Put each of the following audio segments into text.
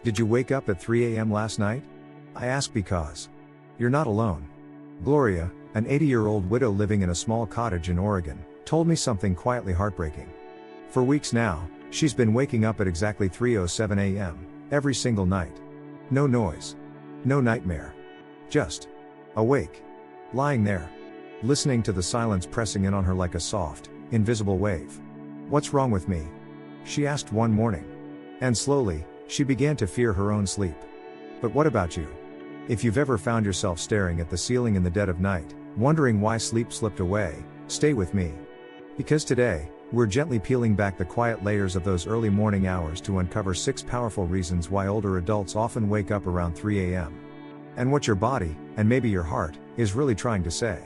Did you wake up at 3 a.m. last night? I ask because you're not alone. Gloria, an 80-year-old widow living in a small cottage in Oregon, told me something quietly heartbreaking. For weeks now, she's been waking up at exactly 3:07 a.m. every single night. No noise. No nightmare. Just awake. Lying there. Listening to the silence pressing in on her like a soft, invisible wave. What's wrong with me? She asked one morning. And slowly, she began to fear her own sleep. But what about you? If you've ever found yourself staring at the ceiling in the dead of night, wondering why sleep slipped away, stay with me. Because today, we're gently peeling back the quiet layers of those early morning hours to uncover 6 powerful reasons why older adults often wake up around 3 a.m. And what your body, and maybe your heart, is really trying to say.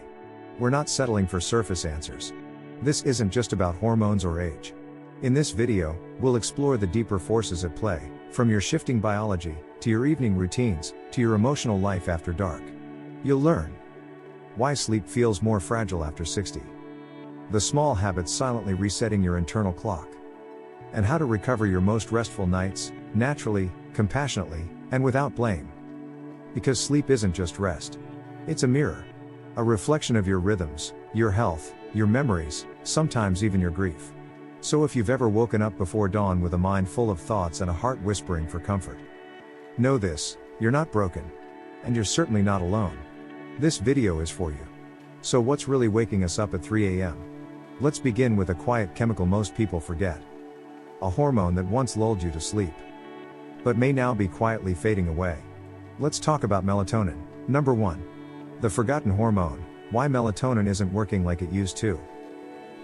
We're not settling for surface answers. This isn't just about hormones or age. In this video, we'll explore the deeper forces at play, from your shifting biology, to your evening routines, to your emotional life after dark. You'll learn why sleep feels more fragile after 60. The small habits silently resetting your internal clock. And how to recover your most restful nights, naturally, compassionately, and without blame. Because sleep isn't just rest. It's a mirror. A reflection of your rhythms, your health, your memories, sometimes even your grief. So if you've ever woken up before dawn with a mind full of thoughts and a heart whispering for comfort, know this, you're not broken. And you're certainly not alone. This video is for you. So what's really waking us up at 3 a.m.? Let's begin with a quiet chemical most people forget. A hormone that once lulled you to sleep, but may now be quietly fading away. Let's talk about melatonin. Number 1. The forgotten hormone, why melatonin isn't working like it used to.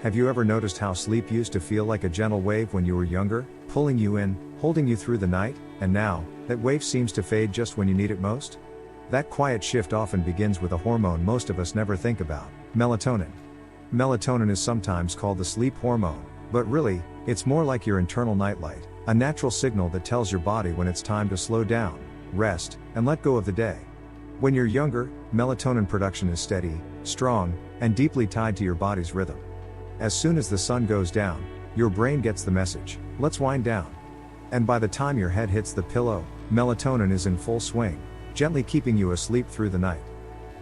Have you ever noticed how sleep used to feel like a gentle wave when you were younger, pulling you in, holding you through the night, and now, that wave seems to fade just when you need it most? That quiet shift often begins with a hormone most of us never think about, melatonin. Melatonin is sometimes called the sleep hormone, but really, it's more like your internal nightlight, a natural signal that tells your body when it's time to slow down, rest, and let go of the day. When you're younger, melatonin production is steady, strong, and deeply tied to your body's rhythm. As soon as the sun goes down, your brain gets the message, let's wind down. And by the time your head hits the pillow, melatonin is in full swing, gently keeping you asleep through the night.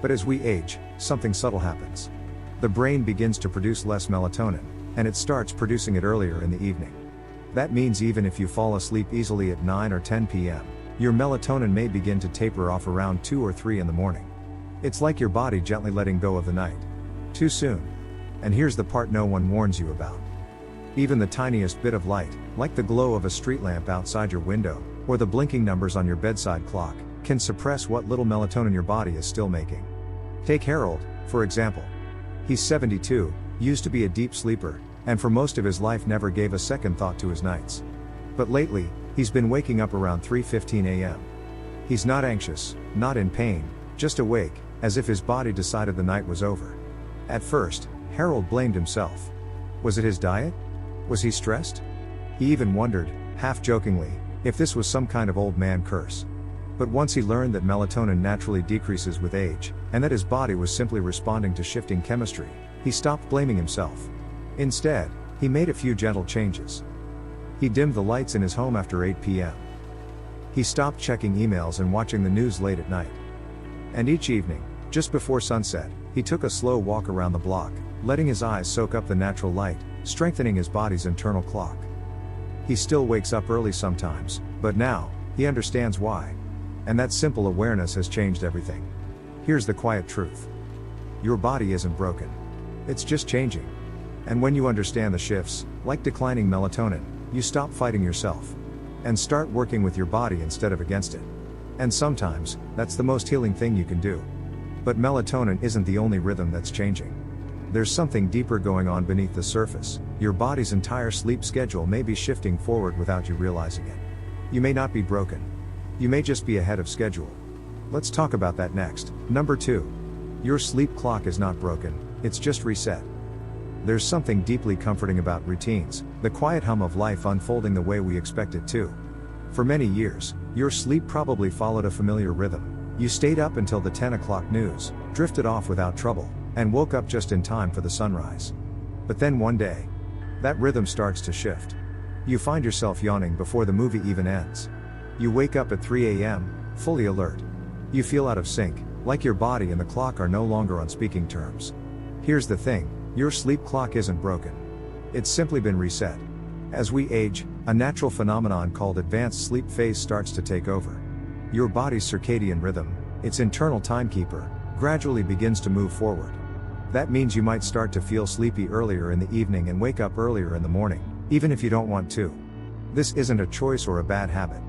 But as we age, something subtle happens. The brain begins to produce less melatonin, and it starts producing it earlier in the evening. That means even if you fall asleep easily at 9 or 10 p.m., your melatonin may begin to taper off around 2 or 3 in the morning. It's like your body gently letting go of the night. Too soon. And here's the part no one warns you about. Even the tiniest bit of light, like the glow of a street lamp outside your window, or the blinking numbers on your bedside clock, can suppress what little melatonin your body is still making. Take Harold, for example. He's 72, used to be a deep sleeper, and for most of his life never gave a second thought to his nights. But lately, he's been waking up around 3:15 a.m. He's not anxious, not in pain, just awake, as if his body decided the night was over. At first, Harold blamed himself. Was it his diet? Was he stressed? He even wondered, half-jokingly, if this was some kind of old man curse. But once he learned that melatonin naturally decreases with age, and that his body was simply responding to shifting chemistry, he stopped blaming himself. Instead, he made a few gentle changes. He dimmed the lights in his home after 8 p.m. He stopped checking emails and watching the news late at night. And each evening, just before sunset, he took a slow walk around the block, letting his eyes soak up the natural light, strengthening his body's internal clock. He still wakes up early sometimes, but now, he understands why. And that simple awareness has changed everything. Here's the quiet truth. Your body isn't broken. It's just changing. And when you understand the shifts, like declining melatonin, you stop fighting yourself. And start working with your body instead of against it. And sometimes, that's the most healing thing you can do. But melatonin isn't the only rhythm that's changing. There's something deeper going on beneath the surface. Your body's entire sleep schedule may be shifting forward without you realizing it. You may not be broken. You may just be ahead of schedule. Let's talk about that next. Number 2. Your sleep clock is not broken, it's just reset. There's something deeply comforting about routines, the quiet hum of life unfolding the way we expect it to. For many years, your sleep probably followed a familiar rhythm. You stayed up until the 10 o'clock news, drifted off without trouble, and woke up just in time for the sunrise. But then one day, that rhythm starts to shift. You find yourself yawning before the movie even ends. You wake up at 3 a.m., fully alert. You feel out of sync, like your body and the clock are no longer on speaking terms. Here's the thing, your sleep clock isn't broken. It's simply been reset. As we age, a natural phenomenon called advanced sleep phase starts to take over. Your body's circadian rhythm, its internal timekeeper, gradually begins to move forward. That means you might start to feel sleepy earlier in the evening and wake up earlier in the morning, even if you don't want to. This isn't a choice or a bad habit.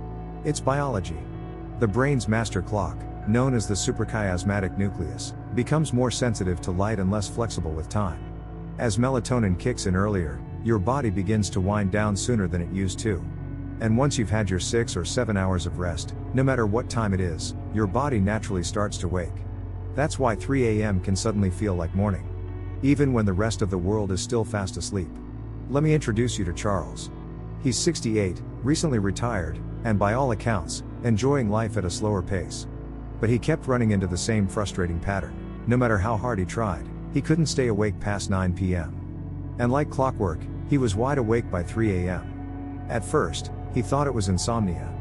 It's biology. The brain's master clock, known as the suprachiasmatic nucleus, becomes more sensitive to light and less flexible with time. As melatonin kicks in earlier, your body begins to wind down sooner than it used to. And once you've had your 6 or 7 hours of rest, no matter what time it is, your body naturally starts to wake. That's why 3 a.m. can suddenly feel like morning, even when the rest of the world is still fast asleep. Let me introduce you to Charles. He's 68, recently retired, and by all accounts, enjoying life at a slower pace. But he kept running into the same frustrating pattern. No matter how hard he tried, he couldn't stay awake past 9 p.m. And like clockwork, he was wide awake by 3 a.m. At first, he thought it was insomnia.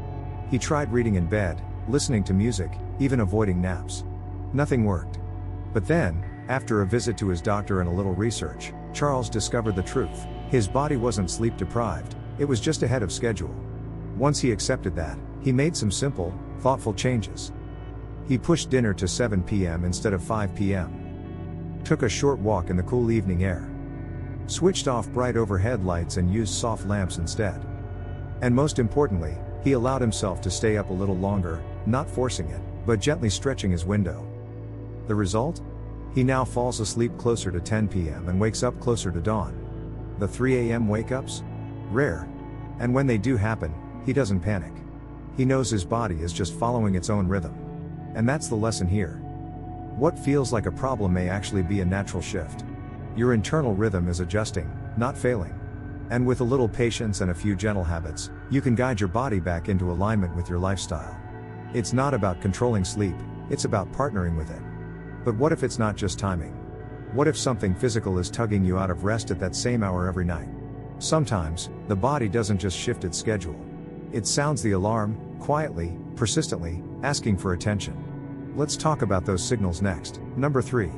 He tried reading in bed, listening to music, even avoiding naps. Nothing worked. But then, after a visit to his doctor and a little research, Charles discovered the truth. His body wasn't sleep deprived, it was just ahead of schedule. Once he accepted that, he made some simple, thoughtful changes. He pushed dinner to 7 p.m. instead of 5 p.m. Took a short walk in the cool evening air. Switched off bright overhead lights and used soft lamps instead. And most importantly, he allowed himself to stay up a little longer, not forcing it, but gently stretching his window. The result? He now falls asleep closer to 10 p.m. and wakes up closer to dawn. The 3 a.m. wake-ups? Rare. And when they do happen, he doesn't panic. He knows his body is just following its own rhythm. And that's the lesson here. What feels like a problem may actually be a natural shift. Your internal rhythm is adjusting, not failing. And with a little patience and a few gentle habits, you can guide your body back into alignment with your lifestyle. It's not about controlling sleep, it's about partnering with it. But what if it's not just timing? What if something physical is tugging you out of rest at that same hour every night? Sometimes, the body doesn't just shift its schedule. It sounds the alarm, quietly, persistently, asking for attention. Let's talk about those signals next. Number 3.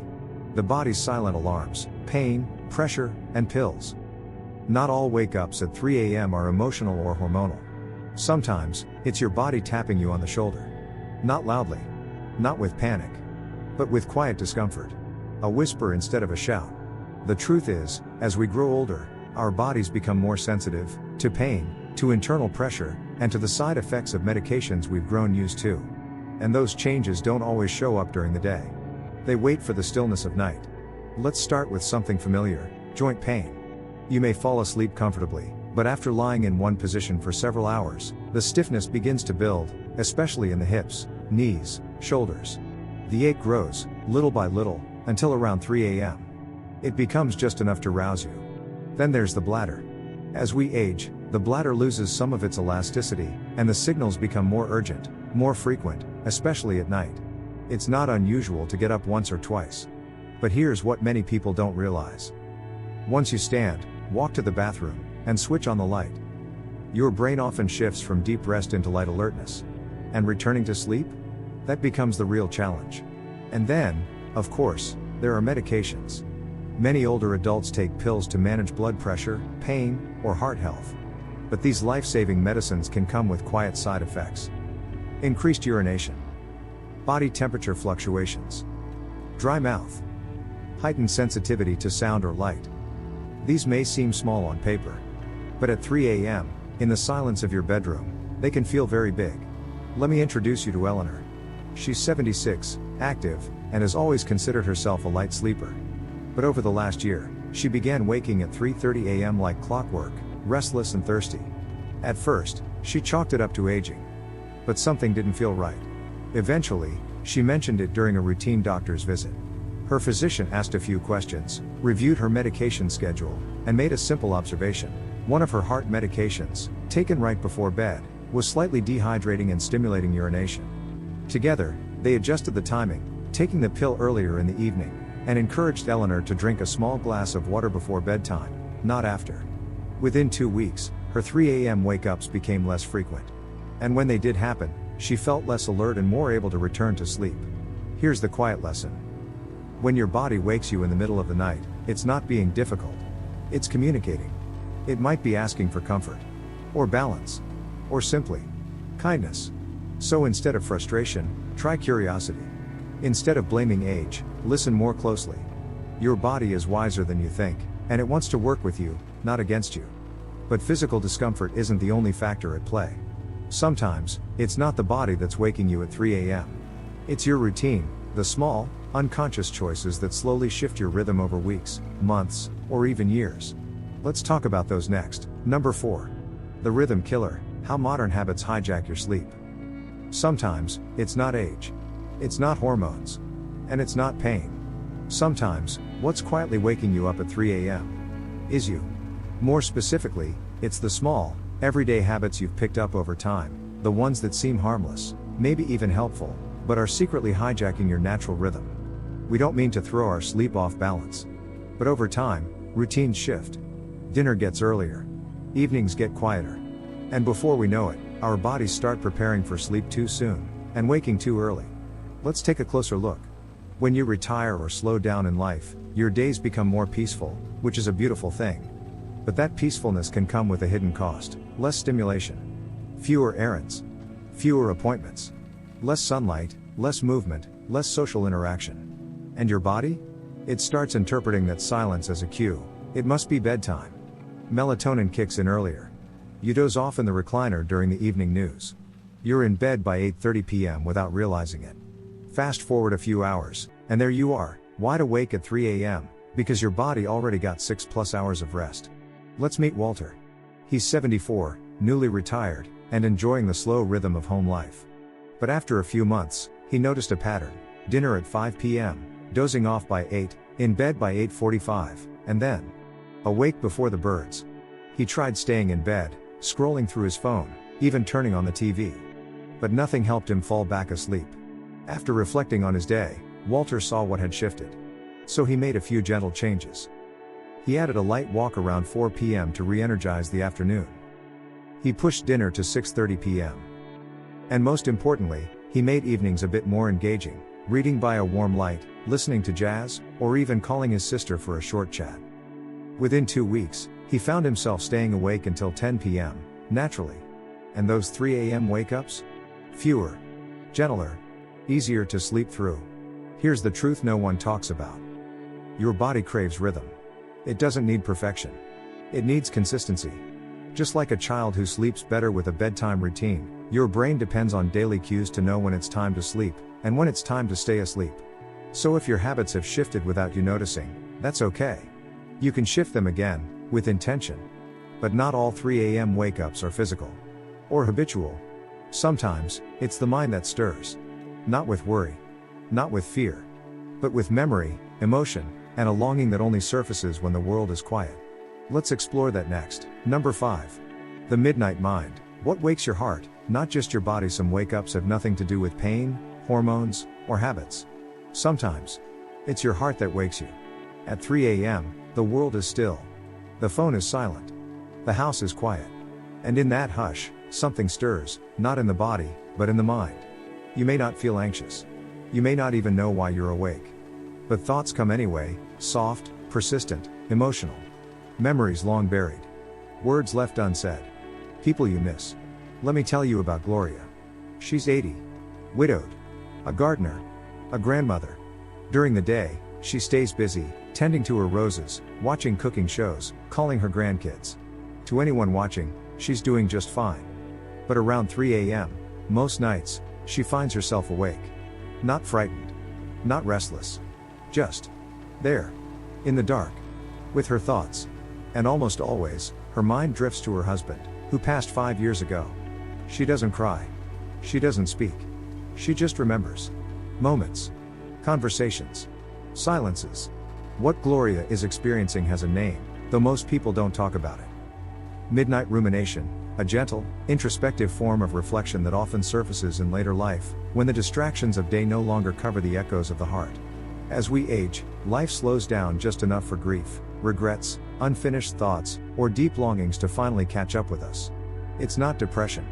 The body's silent alarms: pain, pressure, and pills. Not all wake-ups at 3 a.m. are emotional or hormonal. Sometimes, it's your body tapping you on the shoulder. Not loudly. Not with panic. But with quiet discomfort. A whisper instead of a shout. The truth is, as we grow older, our bodies become more sensitive to pain, to internal pressure, and to the side effects of medications we've grown used to. And those changes don't always show up during the day. They wait for the stillness of night. Let's start with something familiar: joint pain. You may fall asleep comfortably, but after lying in one position for several hours, the stiffness begins to build, especially in the hips, knees, shoulders. The ache grows, little by little, until around 3 a.m. It becomes just enough to rouse you. Then there's the bladder. As we age, the bladder loses some of its elasticity, and the signals become more urgent, more frequent, especially at night. It's not unusual to get up once or twice. But here's what many people don't realize. Once you stand, walk to the bathroom, and switch on the light, your brain often shifts from deep rest into light alertness. And returning to sleep? That becomes the real challenge. And then, of course, there are medications. Many older adults take pills to manage blood pressure, pain, or heart health. But these life-saving medicines can come with quiet side effects. Increased urination. Body temperature fluctuations. Dry mouth. Heightened sensitivity to sound or light. These may seem small on paper. But at 3 a.m., in the silence of your bedroom, they can feel very big. Let me introduce you to Eleanor. She's 76, active, and has always considered herself a light sleeper. But over the last year, she began waking at 3:30 a.m. like clockwork, restless and thirsty. At first, she chalked it up to aging. But something didn't feel right. Eventually, she mentioned it during a routine doctor's visit. Her physician asked a few questions, reviewed her medication schedule, and made a simple observation. One of her heart medications, taken right before bed, was slightly dehydrating and stimulating urination. Together, they adjusted the timing, taking the pill earlier in the evening, and encouraged Eleanor to drink a small glass of water before bedtime, not after. Within 2 weeks, her 3 a.m. wake-ups became less frequent. And when they did happen, she felt less alert and more able to return to sleep. Here's the quiet lesson. When your body wakes you in the middle of the night, it's not being difficult. It's communicating. It might be asking for comfort, or balance, or simply kindness. So instead of frustration, try curiosity. Instead of blaming age, listen more closely. Your body is wiser than you think, and it wants to work with you, not against you. But physical discomfort isn't the only factor at play. Sometimes, it's not the body that's waking you at 3 a.m. It's your routine, the small, unconscious choices that slowly shift your rhythm over weeks, months, or even years. Let's talk about those next. Number 4. The rhythm killer: how modern habits hijack your sleep. Sometimes, it's not age. It's not hormones. And it's not pain. Sometimes, what's quietly waking you up at 3 a.m. is you. More specifically, it's the small, everyday habits you've picked up over time, the ones that seem harmless, maybe even helpful, but are secretly hijacking your natural rhythm. We don't mean to throw our sleep off balance. But over time, routines shift. Dinner gets earlier. Evenings get quieter. And before we know it, our bodies start preparing for sleep too soon, and waking too early. Let's take a closer look. When you retire or slow down in life, your days become more peaceful, which is a beautiful thing. But that peacefulness can come with a hidden cost: less stimulation, fewer errands, fewer appointments, less sunlight, less movement, less social interaction. And your body? It starts interpreting that silence as a cue. It must be bedtime. Melatonin kicks in earlier. You doze off in the recliner during the evening news. You're in bed by 8:30 p.m. without realizing it. Fast forward a few hours, and there you are, wide awake at 3 a.m., because your body already got 6+ hours of rest. Let's meet Walter. He's 74, newly retired, and enjoying the slow rhythm of home life. But after a few months, he noticed a pattern: dinner at 5 p.m., dozing off by 8, in bed by 8:45, and then awake before the birds. He tried staying in bed, scrolling through his phone, even turning on the TV. But nothing helped him fall back asleep. After reflecting on his day, Walter saw what had shifted. So he made a few gentle changes. He added a light walk around 4 p.m. to re-energize the afternoon. He pushed dinner to 6:30 p.m. And most importantly, he made evenings a bit more engaging, reading by a warm light, listening to jazz, or even calling his sister for a short chat. Within 2 weeks, he found himself staying awake until 10 p.m., naturally. And those 3 a.m. wake-ups? Fewer. Gentler. Easier to sleep through. Here's the truth no one talks about. Your body craves rhythm. It doesn't need perfection. It needs consistency. Just like a child who sleeps better with a bedtime routine, your brain depends on daily cues to know when it's time to sleep, and when it's time to stay asleep. So if your habits have shifted without you noticing, that's okay. You can shift them again, with intention. But not all 3 a.m. wake-ups are physical. Or habitual. Sometimes, it's the mind that stirs. Not with worry. Not with fear. But with memory, emotion, and a longing that only surfaces when the world is quiet. Let's explore that next. Number 5. The midnight mind. What wakes your heart, not just your body? Some wake-ups have nothing to do with pain, hormones, or habits. Sometimes, it's your heart that wakes you. At 3 a.m., the world is still. The phone is silent. The house is quiet. And in that hush, something stirs, not in the body, but in the mind. You may not feel anxious. You may not even know why you're awake. But thoughts come anyway, soft, persistent, emotional. Memories long buried. Words left unsaid. People you miss. Let me tell you about Gloria. She's 80. Widowed. A gardener. A grandmother. During the day, she stays busy, tending to her roses, watching cooking shows, calling her grandkids. To anyone watching, she's doing just fine. But around 3 a.m., most nights, she finds herself awake. Not frightened. Not restless. Just there. In the dark. With her thoughts. And almost always, her mind drifts to her husband, who passed 5 years ago. She doesn't cry. She doesn't speak. She just remembers. Moments. Conversations. Silences. What Gloria is experiencing has a name, though most people don't talk about it. Midnight rumination, a gentle, introspective form of reflection that often surfaces in later life, when the distractions of day no longer cover the echoes of the heart. As we age, life slows down just enough for grief, regrets, unfinished thoughts, or deep longings to finally catch up with us. It's not depression.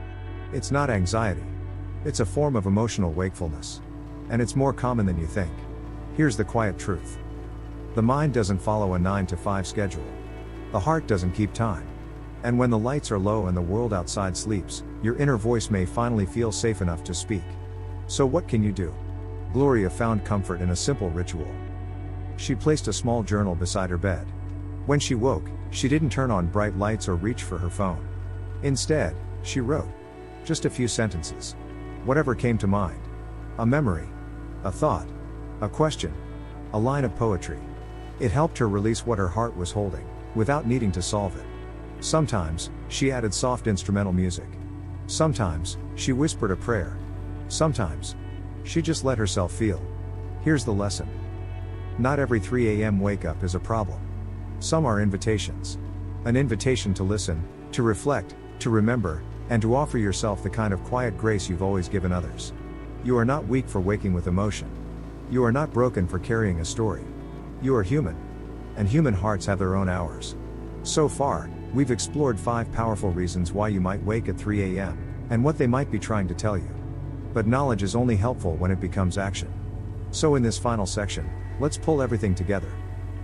It's not anxiety. It's a form of emotional wakefulness. And it's more common than you think. Here's the quiet truth. The mind doesn't follow a 9 to 5 schedule. The heart doesn't keep time. And when the lights are low and the world outside sleeps, your inner voice may finally feel safe enough to speak. So what can you do? Gloria found comfort in a simple ritual. She placed a small journal beside her bed. When she woke, she didn't turn on bright lights or reach for her phone. Instead, she wrote. Just a few sentences. Whatever came to mind. A memory. A thought. A question. A line of poetry. It helped her release what her heart was holding, without needing to solve it. Sometimes, she added soft instrumental music. Sometimes, she whispered a prayer. Sometimes, she just let herself feel. Here's the lesson. Not every 3 a.m. wake up is a problem. Some are invitations. An invitation to listen, to reflect, to remember, and to offer yourself the kind of quiet grace you've always given others. You are not weak for waking with emotion. You are not broken for carrying a story. You are human. And human hearts have their own hours. So far, we've explored 5 powerful reasons why you might wake at 3 a.m., and what they might be trying to tell you. But knowledge is only helpful when it becomes action. So in this final section, let's pull everything together.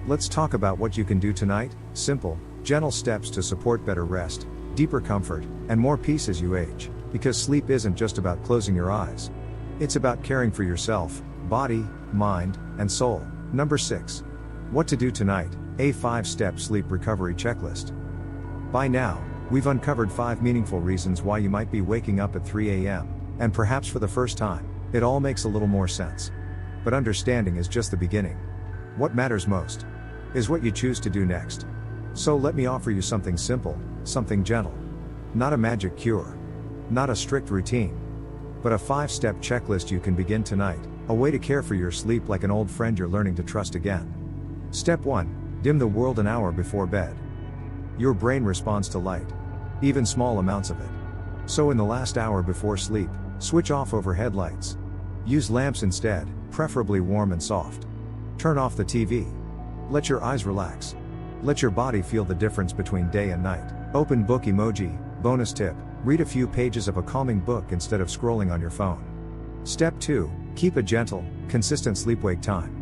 Let's talk about what you can do tonight, simple, gentle steps to support better rest, deeper comfort, and more peace as you age, because sleep isn't just about closing your eyes. It's about caring for yourself, body, mind, and soul. Number 6. What to do tonight, a 5-step sleep recovery checklist. By now, we've uncovered 5 meaningful reasons why you might be waking up at 3 a.m., and perhaps for the first time, it all makes a little more sense. But understanding is just the beginning. What matters most is what you choose to do next. So let me offer you something simple, something gentle. Not a magic cure. Not a strict routine. But a 5-step checklist you can begin tonight, a way to care for your sleep like an old friend you're learning to trust again. Step 1. Dim the world an hour before bed. Your brain responds to light. Even small amounts of it. So in the last hour before sleep, switch off overhead lights. Use lamps instead, preferably warm and soft. Turn off the TV. Let your eyes relax. Let your body feel the difference between day and night. Open book emoji. Bonus tip, read a few pages of a calming book instead of scrolling on your phone. Step 2, keep a gentle, consistent sleep-wake time.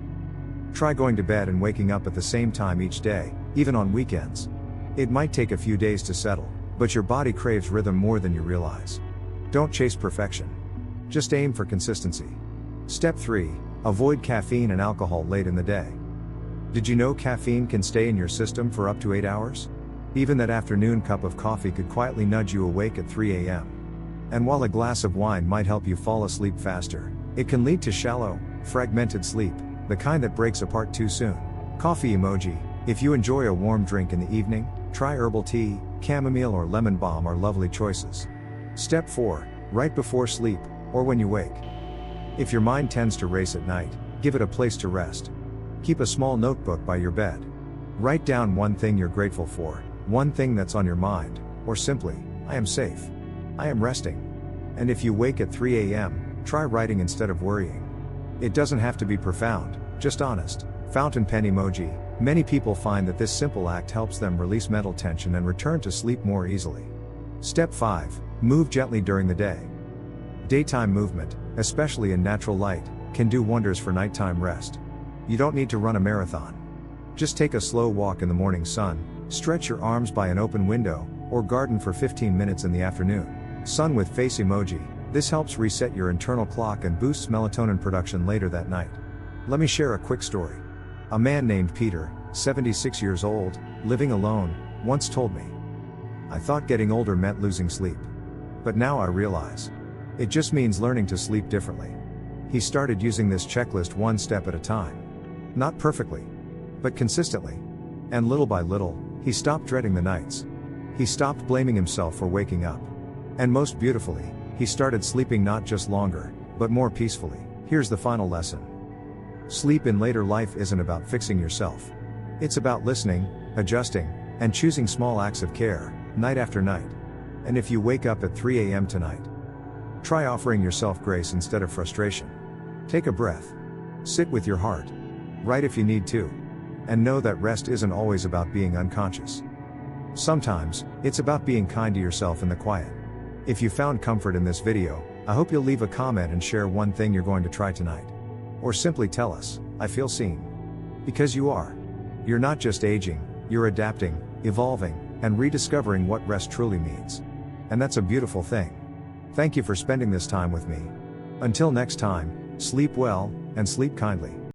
Try going to bed and waking up at the same time each day, even on weekends. It might take a few days to settle, but your body craves rhythm more than you realize. Don't chase perfection. Just aim for consistency. Step 3, avoid caffeine and alcohol late in the day. Did you know caffeine can stay in your system for up to 8 hours? Even that afternoon cup of coffee could quietly nudge you awake at 3 a.m. And while a glass of wine might help you fall asleep faster, it can lead to shallow, fragmented sleep, the kind that breaks apart too soon. Coffee emoji. If you enjoy a warm drink in the evening, try herbal tea, chamomile or lemon balm are lovely choices. Step 4, right before sleep, or when you wake. If your mind tends to race at night, give it a place to rest. Keep a small notebook by your bed. Write down one thing you're grateful for, one thing that's on your mind, or simply, I am safe. I am resting. And if you wake at 3 a.m., try writing instead of worrying. It doesn't have to be profound, just honest. Fountain pen emoji. Many people find that this simple act helps them release mental tension and return to sleep more easily. Step 5, move gently during the day. Daytime movement, especially in natural light, can do wonders for nighttime rest. You don't need to run a marathon. Just take a slow walk in the morning sun, stretch your arms by an open window, or garden for 15 minutes in the afternoon. Sun with face emoji. This helps reset your internal clock and boosts melatonin production later that night. Let me share a quick story. A man named Peter, 76 years old, living alone, once told me, I thought getting older meant losing sleep. But now I realize. It just means learning to sleep differently. He started using this checklist one step at a time. Not perfectly, but consistently. And little by little, he stopped dreading the nights. He stopped blaming himself for waking up. And most beautifully, he started sleeping not just longer, but more peacefully. Here's the final lesson. Sleep in later life isn't about fixing yourself. It's about listening, adjusting, and choosing small acts of care, night after night. And if you wake up at 3 a.m. tonight, try offering yourself grace instead of frustration. Take a breath. Sit with your heart. Write if you need to. And know that rest isn't always about being unconscious. Sometimes, it's about being kind to yourself in the quiet. If you found comfort in this video, I hope you'll leave a comment and share one thing you're going to try tonight. Or simply tell us, I feel seen. Because you are. You're not just aging, you're adapting, evolving, and rediscovering what rest truly means. And that's a beautiful thing. Thank you for spending this time with me. Until next time, sleep well, and sleep kindly.